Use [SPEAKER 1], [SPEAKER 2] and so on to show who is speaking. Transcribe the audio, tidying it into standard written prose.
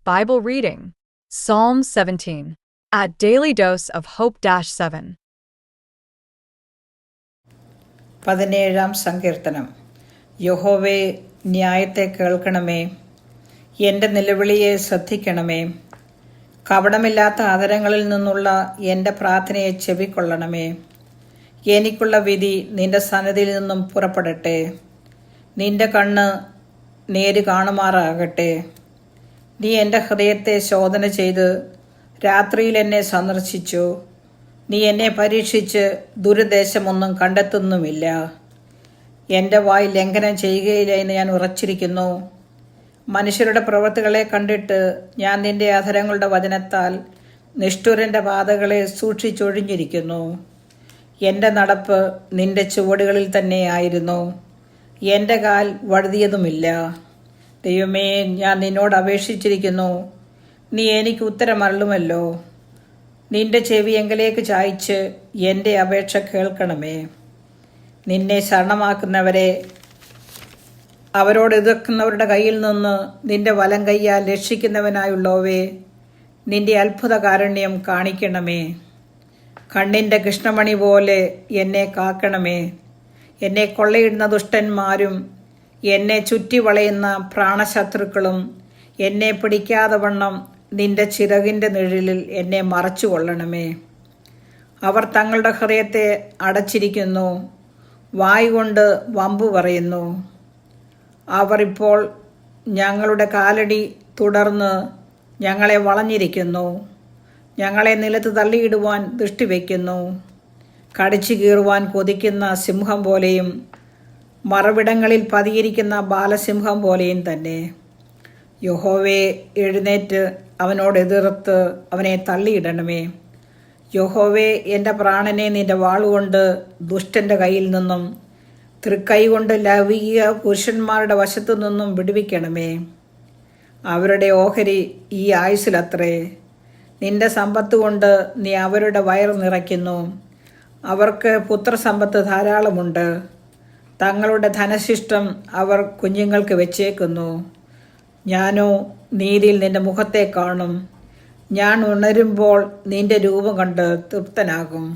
[SPEAKER 1] Bible reading. Psalm 17. At Daily Dose of Hope 7.
[SPEAKER 2] 17-ാം സങ്കീർത്തനം. യഹോവേ, ന്യായത്തെ കേൾക്കണമേ, എൻ്റെ നിലവിളിയെ ശ്രദ്ധിക്കണമേ. കപടമില്ലാത്ത ആദരങ്ങളിൽ നിന്നുള്ള എൻ്റെ പ്രാർത്ഥനയെ ചെവിക്കൊള്ളണമേ. എനിക്കുള്ള വിധി നിന്റെ സന്നിധിയിൽ നിന്നും പുറപ്പെടട്ടെ. നിന്റെ കണ്ണ് നേര് കാണുമാറാകട്ടെ. നീ എൻ്റെ ഹൃദയത്തെ ശോധന ചെയ്ത് രാത്രിയിൽ എന്നെ സന്ദർശിച്ചു. നീ എന്നെ പരീക്ഷിച്ച് ദുരുദ്ദേശമൊന്നും കണ്ടെത്തുന്നുമില്ല. എൻ്റെ വായ് ലംഘനം ചെയ്യുകയില്ല എന്ന് ഞാൻ ഉറച്ചിരിക്കുന്നു. മനുഷ്യരുടെ പ്രവൃത്തികളെ കണ്ടിട്ട് ഞാൻ നിന്റെ അധരങ്ങളുടെ വചനത്താൽ നിഷ്ഠുരൻ്റെ പാതകളെ സൂക്ഷിച്ചൊഴിഞ്ഞിരിക്കുന്നു. എൻ്റെ നടപ്പ് നിന്റെ ചുവടുകളിൽ തന്നെയായിരുന്നു. എൻ്റെ കാൽ വഴുതിയതുമില്ല. ദൈവമേ, ഞാൻ നിന്നോട് അപേക്ഷിച്ചിരിക്കുന്നു. നീ എനിക്ക് ഉത്തരമരുളുമല്ലോ. നിന്റെ ചെവി എങ്കിലേക്ക് ചായ്ച്ച് എൻ്റെ അപേക്ഷ കേൾക്കണമേ. നിന്നെ ശരണമാക്കുന്നവരെ അവരോട് എതിർക്കുന്നവരുടെ കയ്യിൽ നിന്ന് നിന്റെ വലം കൈയാൽ രക്ഷിക്കുന്നവനായുള്ളവേ, നിന്റെ അത്ഭുത കാരുണ്യം കാണിക്കണമേ. കണ്ണിൻ്റെ കൃഷ്ണമണി പോലെ എന്നെ കാക്കണമേ. എന്നെ കൊള്ളയിടുന്ന ദുഷ്ടന്മാരും എന്നെ ചുറ്റി വളയുന്ന പ്രാണശത്രുക്കളും എന്നെ പിടിക്കാതെ വണ്ണം നിന്റെ ചിറകിൻ്റെ നിഴലിൽ എന്നെ മറച്ചു കൊള്ളണമേ. അവർ തങ്ങളുടെ ഹൃദയത്തെ അടച്ചിരിക്കുന്നു, വായ് കൊണ്ട് വമ്പു പറയുന്നു. അവർ ഇപ്പോൾ ഞങ്ങളുടെ കാലടി തുടർന്ന് ഞങ്ങളെ വളഞ്ഞിരിക്കുന്നു. ഞങ്ങളെ നിലത്ത് തള്ളിയിടുവാൻ ദൃഷ്ടിവെക്കുന്നു. കടിച്ചു കീറുവാൻ കൊതിക്കുന്ന സിംഹം പോലെയും മറവിടങ്ങളിൽ പതിയിരിക്കുന്ന ബാലസിംഹം പോലെയും തന്നെ. യഹോവേ, എഴുന്നേറ്റ് അവനോട് എതിർത്ത് അവനെ തള്ളിയിടണമേ. യഹോവേ, എൻ്റെ പ്രാണനെ നിന്റെ വാളുകൊണ്ട് ദുഷ്ടൻ്റെ കയ്യിൽ നിന്നും തൃക്കൈ കൊണ്ട് ലൗകിക പുരുഷന്മാരുടെ വശത്തു നിന്നും വിടുവിക്കണമേ. അവരുടെ ഓഹരി ഈ ആയുസ്സിലത്രേ. നിന്റെ സമ്പത്ത് കൊണ്ട് നീ അവരുടെ വയർ നിറയ്ക്കുന്നു. അവർക്ക് പുത്രസമ്പത്ത് ധാരാളമുണ്ട്. തങ്ങളുടെ ധനശിഷ്ടം അവർ കുഞ്ഞുങ്ങൾക്ക് വെച്ചേക്കുന്നു. ഞാനോ നീതിയിൽ നിന്റെ മുഖത്തെ കാണും. ഞാൻ ഉണരുമ്പോൾ നിന്റെ രൂപം കണ്ട് തൃപ്തനാകും.